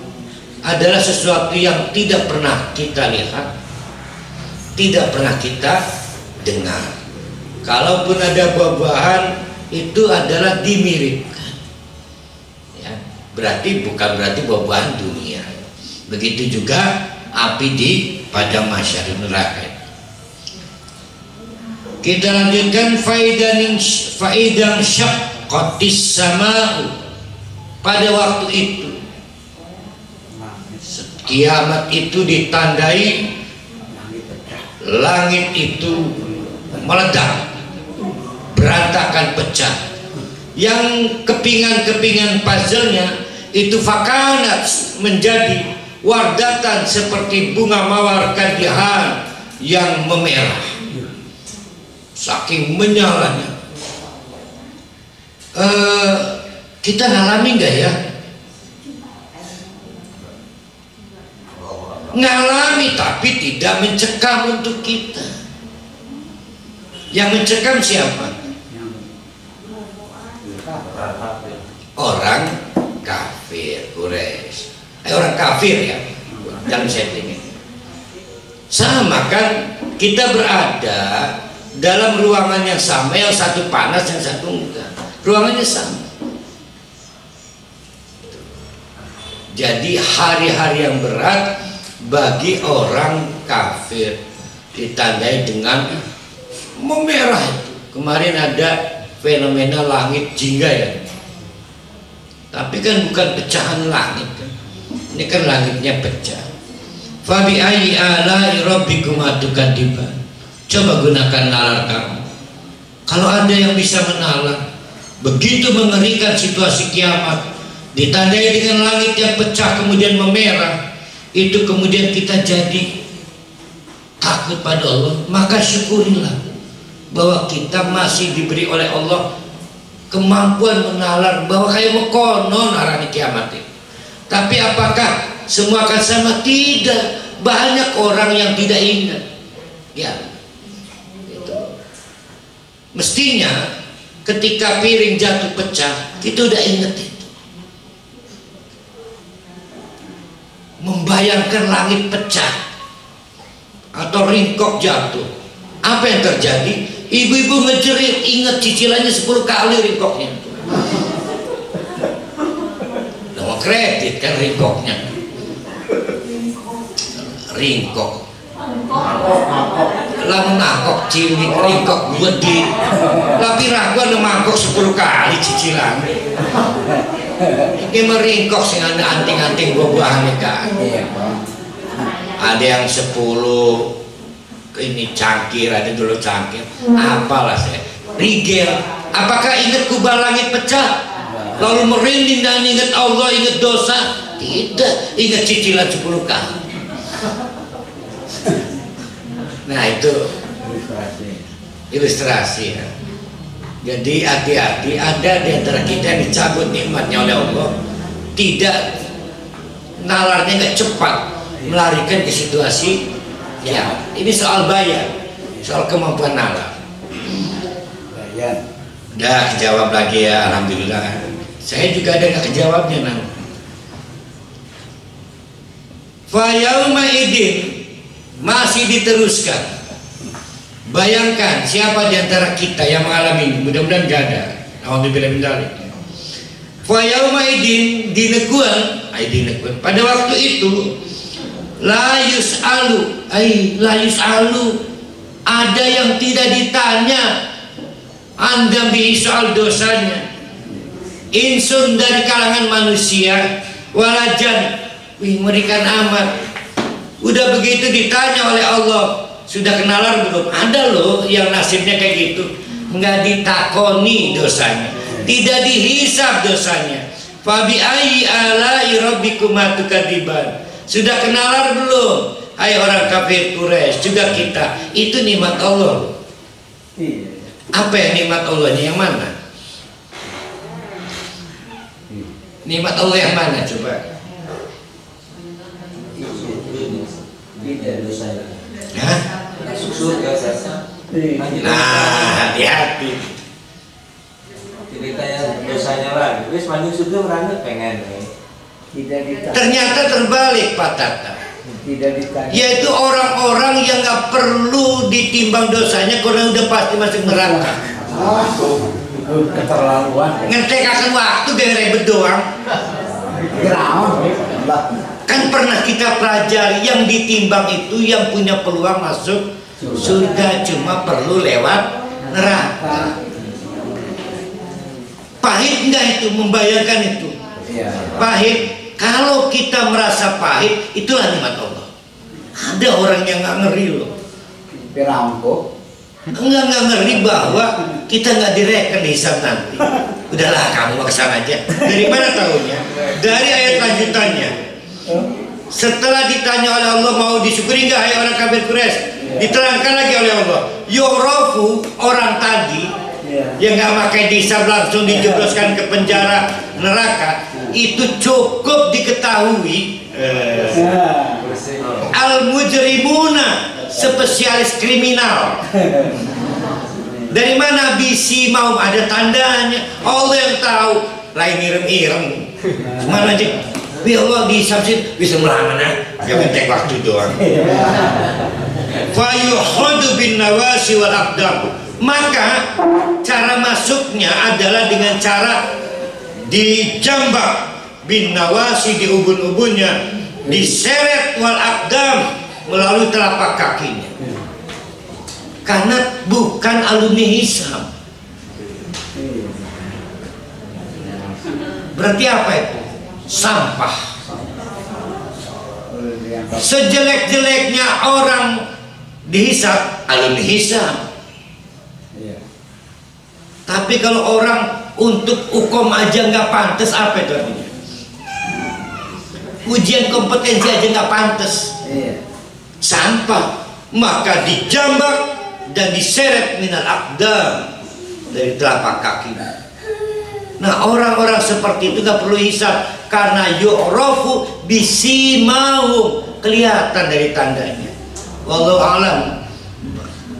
adalah sesuatu yang tidak pernah kita lihat, tidak pernah kita dengar. Kalaupun ada buah-buahan, itu adalah dimiripkan, ya, berarti bukan berarti buah-buahan dunia. Begitu juga api di padang mahsyar neraka. Kita lanjutkan, faidan syaqqatis sama'u. Pada waktu itu kiamat itu ditandai langit itu meledak, berantakan, pecah. Yang kepingan-kepingan puzzle-nya itu fakanat menjadi wardatan seperti bunga mawar kadihan yang memerah, saking menyalanya. Kita ngalami nggak ya? Ngalami, tapi tidak mencekam untuk kita. Yang mencekam siapa? Orang kafir Quraisy. Orang kafir ya, dalam setting ini. Sama kan, kita berada dalam ruangan yang sama, yang satu panas, yang satu enggak. Ruangannya sama. Jadi hari-hari yang berat bagi orang kafir ditandai dengan memerah itu. Kemarin ada fenomena langit jingga ya, tapi kan bukan pecahan langit kan. Ini kan langitnya pecah. Fabi ayyi ala'i rabbikuma tukadziban. Coba gunakan nalar kamu. Kalau ada yang bisa menalar, begitu mengerikan situasi kiamat, ditandai dengan langit yang pecah kemudian memerah, itu kemudian kita jadi takut pada Allah. Maka syukurilah bahwa kita masih diberi oleh Allah kemampuan menalar, bahwa kayak mekonon arahnya kiamat itu. Tapi apakah semua akan sama? Tidak. Banyak orang yang tidak ingat ya, itu. Mestinya ketika piring jatuh pecah, kita udah ingat itu. Membayangkan langit pecah, atau ringkok jatuh. Apa yang terjadi? Ibu-ibu ngejerit, ingat cicilannya 10 kali ringkoknya. Mau kredit kan ringkoknya. Ringkok. Lalu mangkok cilik, ringkok gede. Tapi ragu ada mangkok 10 kali cicilan. Ini meringkok sih ada anting-anting buah-buahan kan. Ada yang 10 ini cangkir, ada dulu cangkir. Apalah saya. Rigel. Apakah ingat kubah langit pecah? Lalu merinding dan ingat Allah, ingat dosa? Tidak. Ingat cicilan 10 kali. Nah itu ilustrasi ya. Jadi hati-hati, ada di antara kita yang dicabut nikmatnya oleh Allah, tidak, nalarnya nggak cepat melarikan ke situasi ya. Ini soal bayar, soal kemampuan nalar. Udah kejawab lagi ya, alhamdulillah. Saya juga ada nggak kejawabnya nang. Fa yauma idin masih diteruskan. Bayangkan siapa di antara kita yang mengalami ini, mudah-mudahan gak ada. Alhamdulillah min dzalik. Fa yauma idin dinekuan, pada waktu itu la yus'alu, ada yang tidak ditanya Anda bi soal dosanya. Insun dari kalangan manusia, walajan, mengerikan amat. Udah begitu ditanya oleh Allah, sudah kenalan belum? Ada loh yang nasibnya kayak gitu, nggak ditakoni dosanya, tidak dihisab dosanya. Fabi ayyi ala'i rabbikuma tukadziban. Sudah kenalan belum? Hai orang kafir Quraisy, juga kita, itu nikmat Allah. Apa yang nikmat Allahnya yang mana? Nikmat Allah yang mana coba? Hah? Nah, hati-hati. Cerita yang dosanya lagi. Wis mandi surga merana pengen. Ternyata terbalik Pak Tata. Tidak ditanya. Yaitu orang-orang yang nggak perlu ditimbang dosanya karena udah pasti masuk neraka. Keterlaluan. Ngentekakan waktu gak ribet doang. Kan pernah kita pelajari yang ditimbang itu yang punya peluang masuk surga cuma perlu lewat neraka. Pahit enggak itu membayangkan itu? Pahit. Kalau kita merasa pahit, itulah nikmat Allah. Ada orang yang nggak ngeri loh. Enggak ngeri bahwa kita nggak direken hisab nanti. Udahlah kamu kesana aja. Dari mana tahunya? Dari ayat lanjutannya. Setelah ditanya oleh Allah mau disyukuri nggak hai orang kafir Quraisy, diterangkan lagi oleh Allah. Yorofu orang tadi yang nggak pakai dihisab langsung dijebloskan ke penjara neraka, itu cukup diketahui. Al mujrimuna spesialis kriminal. Dari mana bisi mau ada tandanya? Allah yang tahu. Lain irem-irem. Mana aja? Ya Allah disabsit bisa melamana. Gak penting waktu doang. Fayuhadu bin nawasi wal aqdam. Maka cara masuknya adalah dengan cara dijambak bin nawasi di ubun-ubunnya, diseret wal aqdam melalui telapak kakinya. Karena bukan alumni hisab. Berarti apa itu? Sampah. Sejelek-jeleknya orang dihisab, alumni hisab. Tapi kalau orang untuk hukum aja nggak pantas, apa itu artinya? Ujian kompetensi aja nggak pantas. Sampah. Maka dijambak dan diseret minal aqdam, dari telapak kaki. Nah orang-orang seperti itu nggak perlu hisab karena yu'rafu bisimahum, kelihatan dari tandanya. Wallahu alam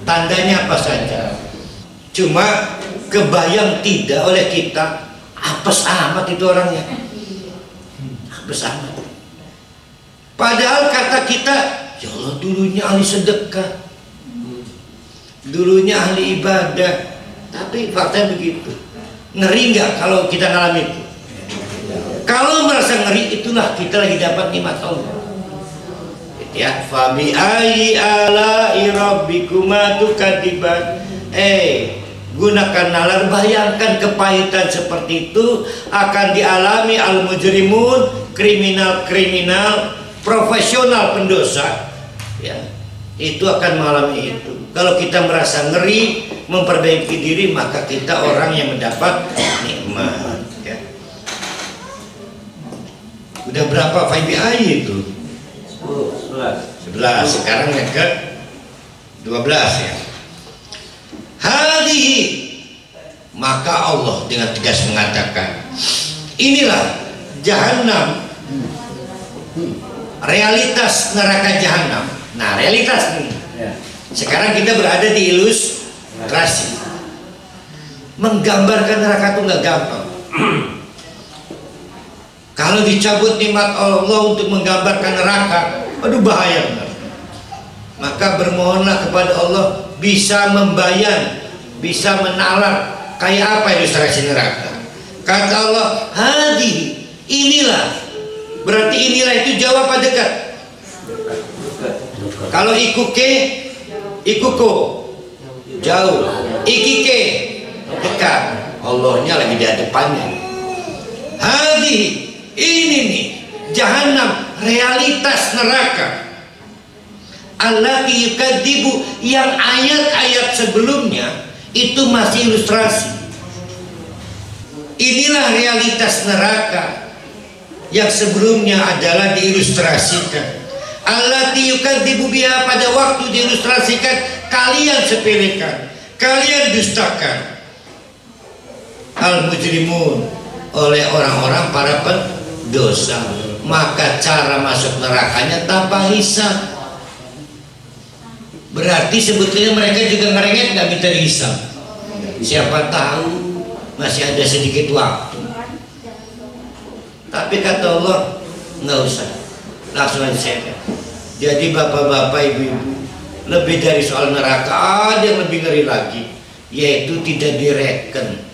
tandanya apa saja. Cuma kebayang tidak oleh kita, apes amat itu orangnya, apes amat. Padahal kata kita Ya Allah, dulunya ahli sedekah, dulunya ahli ibadah, tapi fakta begitu. Ngeri nggak kalau kita ngalami itu? Kalau merasa ngeri, itulah kita lagi dapat nikmat Allah. Ya, fabi ayyi ala'i rabbikuma tukadziban. Gunakan nalar, bayangkan kepahitan seperti itu akan dialami al-mujrimun, kriminal-kriminal, profesional pendosa. Ya, itu akan mengalami itu. Kalau kita merasa ngeri, memperbaiki diri, maka kita orang yang mendapat nikmat. Ya. Udah berapa FBI itu? 11. Sekarang yang ke 12 ya. Hadihi, maka Allah dengan tegas mengatakan, inilah jahanam, realitas neraka jahanam. Nah, realitas ini. Sekarang kita berada di ilustrasi. Menggambarkan neraka itu nggak gampang. Kalau dicabut nikmat Allah untuk menggambarkan neraka, aduh bahaya benar. Maka bermohonlah kepada Allah bisa membayang, bisa menalar kayak apa ilustrasi neraka. Kata Allah, hadi, inilah. Berarti inilah itu jauh apa dekat? Kalau ikuke, ikuko, jauh. Ikike, dekat. Allahnya lagi di depannya. Hadi, ini nih jahanam, realitas neraka. Allati yukadzibu, yang ayat-ayat sebelumnya itu masih ilustrasi. Inilah realitas neraka yang sebelumnya adalah diilustrasikan. Allati yukadzibu biha, pada waktu diilustrasikan kalian sepelekan, kalian dustakan. Al-mujrimun, oleh orang-orang para pendosa. Maka cara masuk nerakanya tanpa hisab. Berarti sebetulnya mereka juga ngerengek, nggak minta dihisab. Siapa tahu masih ada sedikit waktu. Tapi kata Allah, nggak usah, langsung aja saya. Jadi bapak-bapak, ibu-ibu, lebih dari soal neraka ada yang lebih ngeri lagi, yaitu tidak direken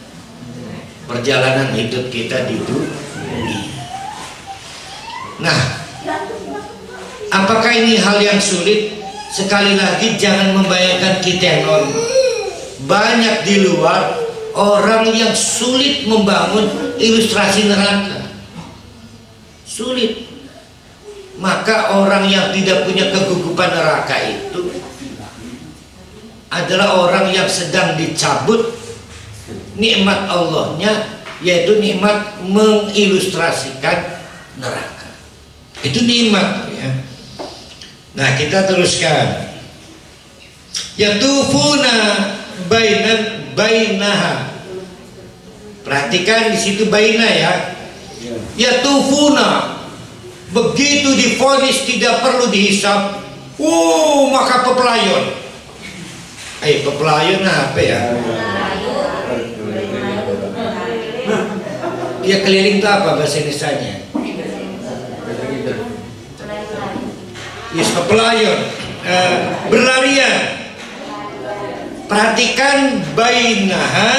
perjalanan hidup kita di dunia. Nah, apakah ini hal yang sulit? Sekali lagi jangan membayangkan kita yang normal. Banyak di luar orang yang sulit membangun ilustrasi neraka. Sulit. Maka orang yang tidak punya kegugupan neraka itu adalah orang yang sedang dicabut nikmat Allahnya, yaitu nikmat mengilustrasikan neraka. Itu nikmat ya. Nah, kita teruskan. Yatufuna bainaha. Perhatikan di situ baina ya. Yatufuna, begitu divonis tidak perlu dihisab, maka pepelayon. Pepelayon apa ya? Ya, keliling itu apa bahasa Indonesianya? Yes, pepelayon, berlarian. Perhatikan bainaha,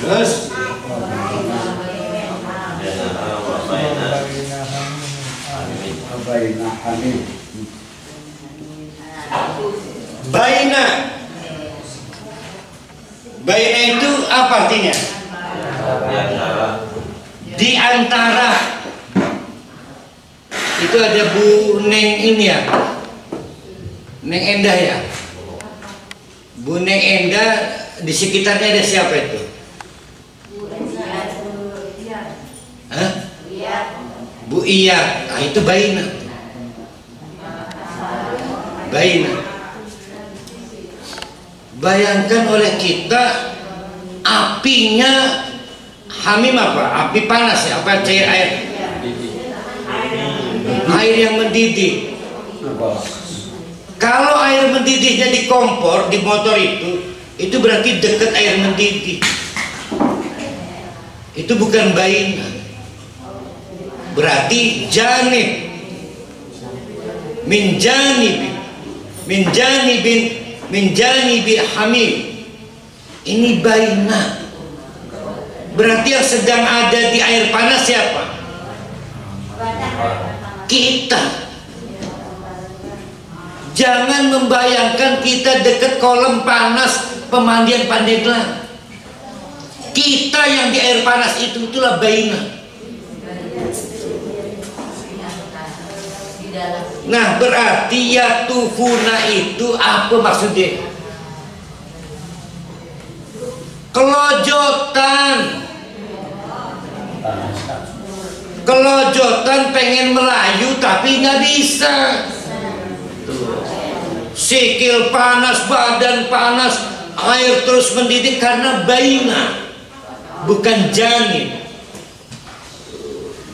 terus baina itu apa artinya? Di antara. Itu ada Bu Neng ini ya, Neng Endah ya. Bu Neng Endah, di sekitarnya ada siapa itu? Hah? Bu Iya. Nah, itu baina. Baina. Bayangkan oleh kita apinya hamim apa? Api panas ya? Apa cair air? Air yang mendidih. Kalau air mendidihnya di kompor, di motor itu itu berarti dekat air mendidih. Itu bukan baina. Berarti janib min janibi hamil. Ini baina. Berarti yang sedang ada di air panas siapa? Kita. Jangan membayangkan kita dekat kolam panas pemandian Pandeglang. Kita yang di air panas itulah baina. Nah, berarti yatufuna itu apa maksudnya? Kelojotan pengen melayu tapi nggak bisa. Sikil panas, badan panas, air terus mendidih karena baina, bukan janib.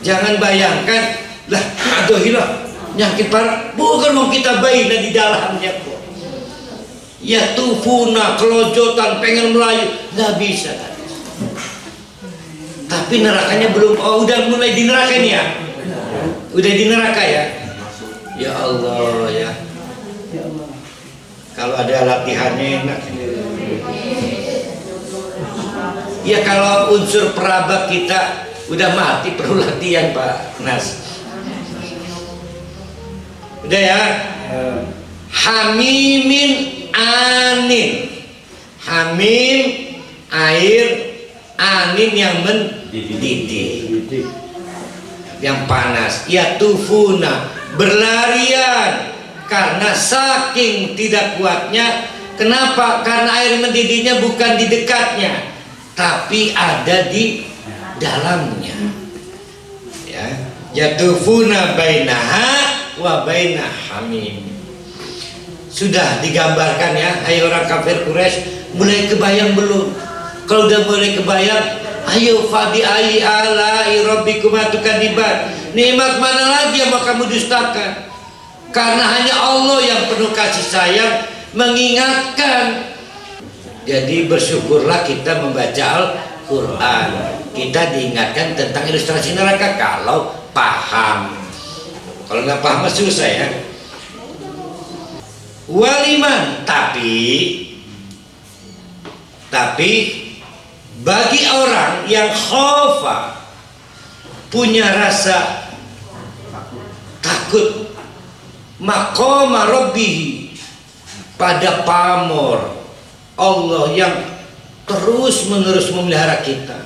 Jangan bayangkan lah, aduh hilang nyakit parah, bukan mau kita baina di dalamnya kok. Ya tufuna, kelojotan pengen melayu nggak bisa. Tapi nerakanya belum. Oh, udah mulai di neraka ini ya, udah di neraka ya. Ya Allah ya, kalau ada latihannya enak. Ya kalau unsur peraba kita udah mati perlu latihan Pak Nas. Udah ya. Hamimin anin. Hamim air, anin yang mendidih, yang panas. Yatufuna, berlarian karena saking tidak kuatnya. Kenapa? Karena air mendidihnya bukan di dekatnya, tapi ada di dalamnya. Ya, yatufuna bainaha wa baina hamim. Sudah digambarkan ya, ayo orang kafir Quraisy, mulai kebayang belum? Kalau udah mulai kebayang, ayo fabi ai ala rabbikum tukadiban. Nikmat mana lagi yang mau kamu dustakan? Karena hanya Allah yang penuh kasih sayang mengingatkan. Jadi bersyukurlah kita membaca Al-Quran. Kita diingatkan tentang ilustrasi neraka kalau paham. Kalau nggak paham susah ya. Waliman, tapi bagi orang yang khofa, punya rasa takut maqama rabbihi, pada pamor Allah yang terus menerus memelihara kita.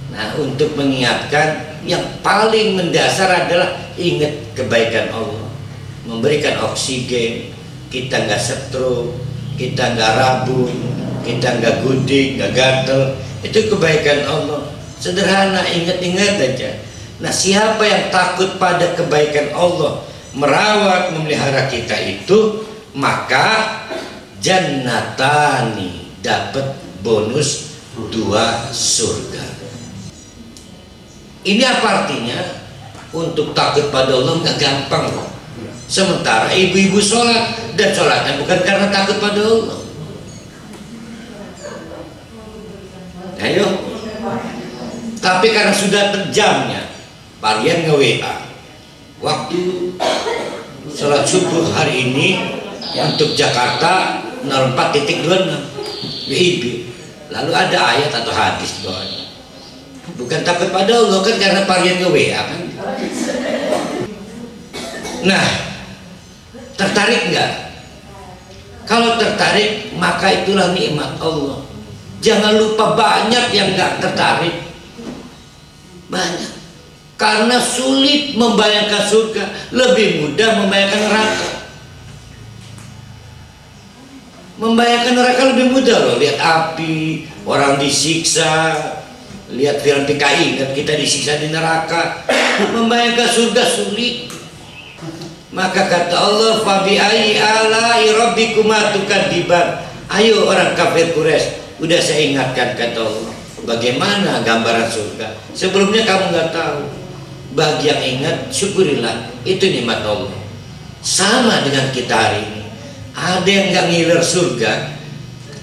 Nah, untuk mengingatkan, yang paling mendasar adalah ingat kebaikan Allah, memberikan oksigen, kita nggak stroke, kita nggak rabun, kita nggak gudik, nggak gatel. Itu kebaikan Allah. Sederhana, ingat-ingat aja. Nah, siapa yang takut pada kebaikan Allah, merawat, memelihara kita itu, maka jannatani, dapat bonus 2 surga. Ini apa artinya? Untuk takut pada Allah nggak gampang loh. Sementara ibu-ibu sholat, dan sholatnya bukan karena takut pada Allah. Ayo, tapi karena sudah terjamnya, varian nge-WA waktu sholat subuh hari ini untuk Jakarta 04.26 WIB. Lalu ada ayat atau hadis bawahnya. Bukan takut pada Allah, kan karena varian nge-WA kan. Nah, tertarik nggak? Kalau tertarik, maka itulah nikmat Allah. Jangan lupa banyak yang nggak tertarik, banyak, karena sulit membayangkan surga, lebih mudah membayangkan neraka. Membayangkan neraka lebih mudah loh, lihat api, orang disiksa, lihat film PKI kan kita disiksa di neraka. Membayangkan surga sulit. Maka kata Allah, fabi ai ala rabbikum tukadziban. Ayo orang kafir Quraisy, udah saya ingatkan kata Allah, bagaimana gambaran surga. Sebelumnya kamu nggak tahu. Bagi yang ingat, syukurilah, itu nikmat Allah. Sama dengan kita hari ini. Ada yang nggak ngiler surga,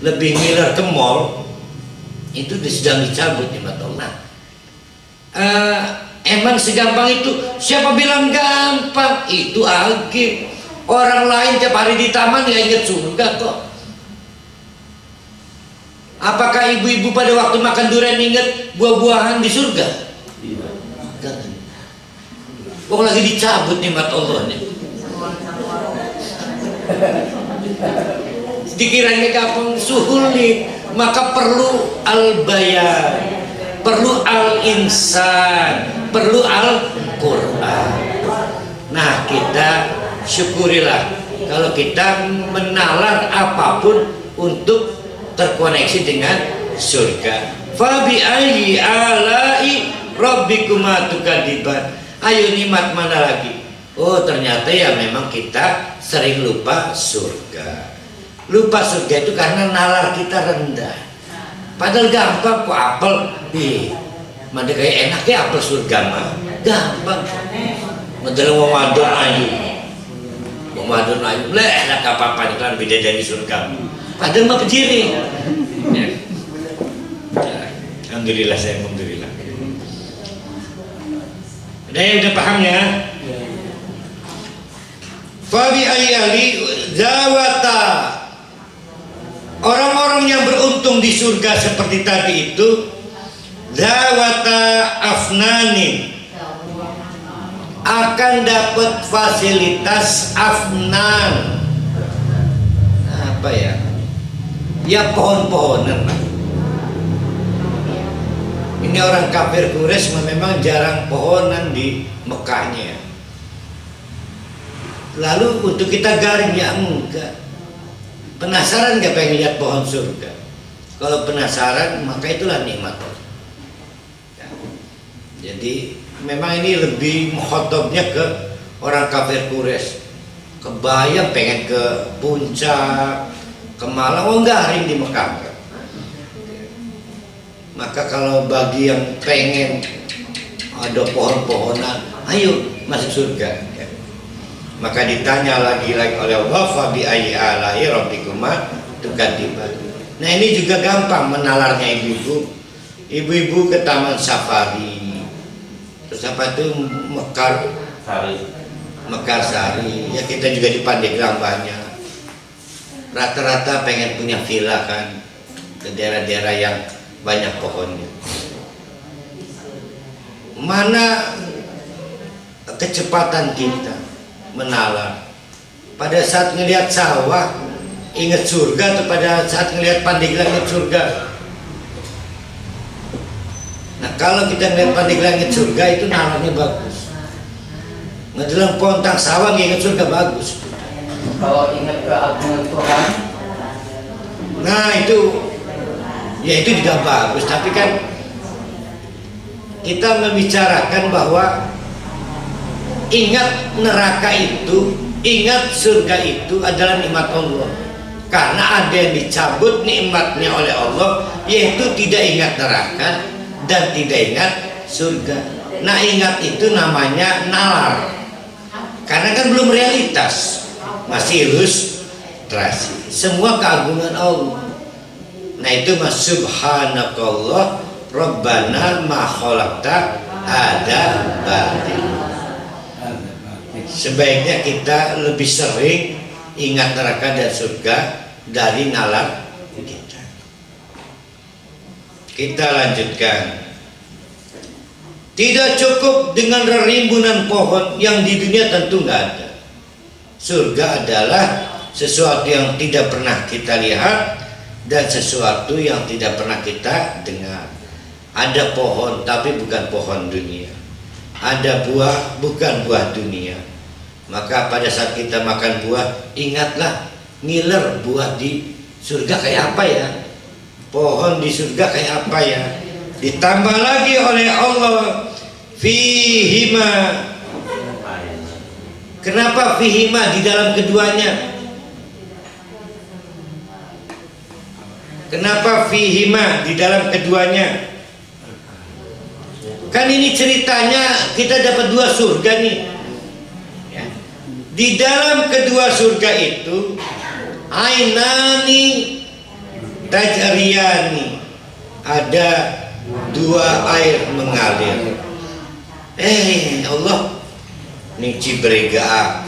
lebih ngiler ke mall, itu sedang dicabut nikmat Allah. Emang segampang itu? Siapa bilang gampang? Itu agib. Orang lain tiap hari di taman ya ingat surga kok. Apakah ibu-ibu pada waktu makan durian ingat buah-buahan di surga? Jangan. Kok lagi dicabut nikmat Allah nih. Dikiranya gampang, sulit. Maka perlu al-bayan, perlu al-insan, perlu al-Quran. Nah, kita syukurilah kalau kita menalar apapun untuk terkoneksi dengan surga. Fa bi ayyi ala'i rabbikuma tukadziban. Ayo nikmat mana lagi? Oh, ternyata ya memang kita sering lupa surga. Lupa surga itu karena nalar kita rendah. Padahal gampang kok apel. Mana kayak enaknya apel surga mah. Gampang. Model wong wadon ayu. Wong wadon ayu. Lah enak apa-apa kan beda dari surga. Padahal mah pejiri. Ya. Alhamdulillah saya alhamdulillah. Udah paham ya? Fabi ayali zawata. Orang-orang yang beruntung di surga seperti tadi itu zawata afnanin, akan dapat fasilitas afnan. Apa ya? Ya pohon-pohonan. Ini orang kafir Quraisy memang jarang pohonan di Mekahnya. Lalu untuk kita garing ya enggak. Penasaran nggak pengen lihat pohon surga? Kalau penasaran maka itulah nikmat. Ya. Jadi memang ini lebih mengkhotobnya ke orang kafir Quraisy. Kebayang pengen ke puncak, ke Malang, oh garing di Mekah. Maka kalau bagi yang pengen ada pohon-pohonan, ayo masuk surga. Maka ditanya lagi oleh Allah, fa bi ayyi ala'i rabbikuma tukadziban. Nah, ini juga gampang menalarnya ibu-ibu. Ibu-ibu ke Taman Safari. Terus apa itu Mekar Sari. Ya kita juga di Pandeglang banyak. Rata-rata pengen punya villa kan ke daerah-daerah yang banyak pohonnya. Mana kecepatan kita menalar pada saat ngelihat sawah ingat surga, atau pada saat ngelihat Pandeglang ingat surga? Nah, kalau kita ngelihat Pandeglang ingat surga itu nalarnya bagus. Ngedelang pontang sawah ingat surga bagus. Kalau ingat keagungan Tuhan, nah itu ya itu juga bagus. Tapi kan kita membicarakan bahwa ingat neraka itu, ingat surga itu adalah nikmat Allah. Karena ada yang dicabut nikmatnya oleh Allah, yaitu tidak ingat neraka dan tidak ingat surga. Nah, ingat itu namanya nalar. Karena kan belum realitas, masih ilustrasi. Semua keagungan Allah. Nah, itu mas subhanakallah rabbana ma khalaqta ada batil. Sebaiknya kita lebih sering ingat neraka dan surga dari nalar kita. Kita lanjutkan. Tidak cukup dengan rimbunan pohon yang di dunia tentu nggak ada. Surga adalah sesuatu yang tidak pernah kita lihat dan sesuatu yang tidak pernah kita dengar. Ada pohon tapi bukan pohon dunia. Ada buah bukan buah dunia. Maka pada saat kita makan buah, ingatlah ngiler buah di surga kayak apa ya, pohon di surga kayak apa ya. Ditambah lagi oleh Allah fihima. Kenapa fihima di dalam keduanya? Kenapa fihima di dalam keduanya? Kan ini ceritanya kita dapat dua surga nih. Di dalam kedua surga itu ainani tajriyani, ada dua air mengalir. Allah nih cibrega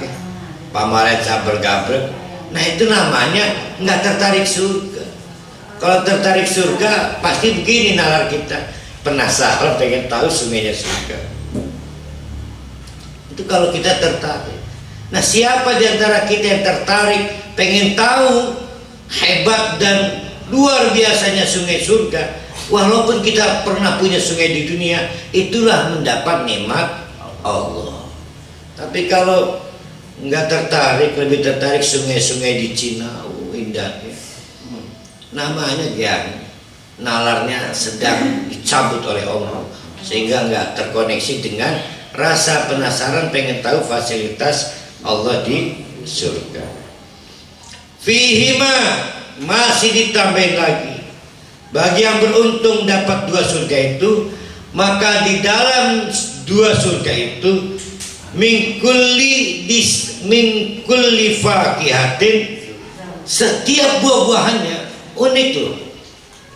pamaret sabar gabrek. Nah itu namanya nggak tertarik surga. Kalau tertarik surga pasti begini nalar kita, penasaran pengen tahu sungainya surga. Itu kalau kita tertarik. Nah siapa di antara kita yang tertarik pengen tahu hebat dan luar biasanya sungai surga? Walaupun kita pernah punya sungai di dunia, itulah mendapat nikmat Allah. Tapi kalau nggak tertarik, lebih tertarik sungai-sungai di Cina, indahnya. Namanya ya nalarnya sedang dicabut oleh Allah, sehingga nggak terkoneksi dengan rasa penasaran pengen tahu fasilitas Allah di surga. Fihima, masih ditambahin lagi. Bagi yang beruntung dapat dua surga itu, maka di dalam dua surga itu min kulli fakihatin, setiap buah-buahannya unik tuh.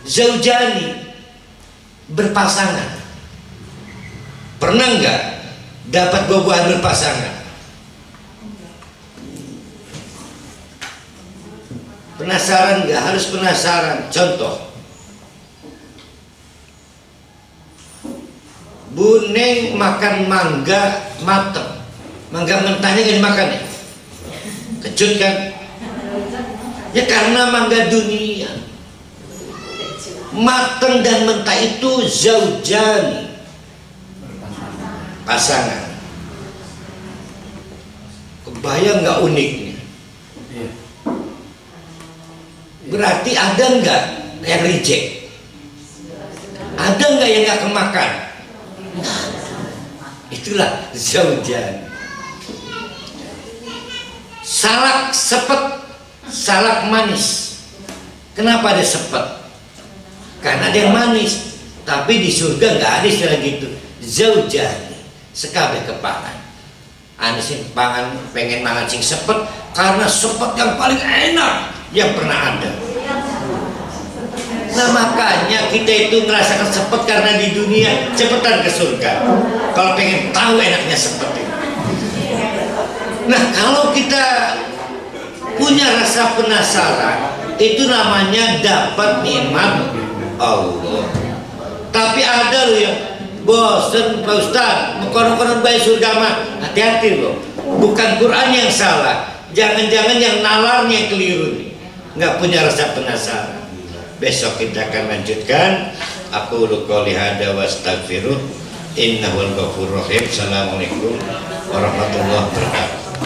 Zaujani, berpasangan. Pernah nggak dapat buah-buahan berpasangan? Penasaran nggak? Harus penasaran. Contoh, Bu Neng makan mangga mateng, mangga mentahnya gak dimakan ya? Kejut kan? Ya karena mangga dunia mateng dan mentah itu zaujani, pasangan. Kebayang nggak uniknya? Berarti ada nggak yang reject? Ada nggak yang nggak kemakan? Itulah zaujan. Salak sepet, salak manis. Kenapa ada sepet? Karena ada yang manis. Tapi di surga nggak ada istilah gitu. Zaujan, sekabeh kepangan. Anisin pangan pengen mangan sing sepet karena sepet yang paling enak yang pernah ada. Nah makanya kita itu ngerasakan sepet karena di dunia cepetan ke surga. Kalau pengen tahu enaknya sepet itu. Nah kalau kita punya rasa penasaran, itu namanya dapat nikmat Allah. Tapi ada loh yang bosen Pak Ustaz, konon-konon baik surga mah, hati-hati loh. Bukan Quran yang salah, jangan-jangan yang nalarnya keliru nih, nggak punya rasa penasaran. Besok kita akan lanjutkan. Aku qouli hada wa astaghfiruh, innahul ghafurur rahim. Assalamualaikum warahmatullahi wabarakatuh.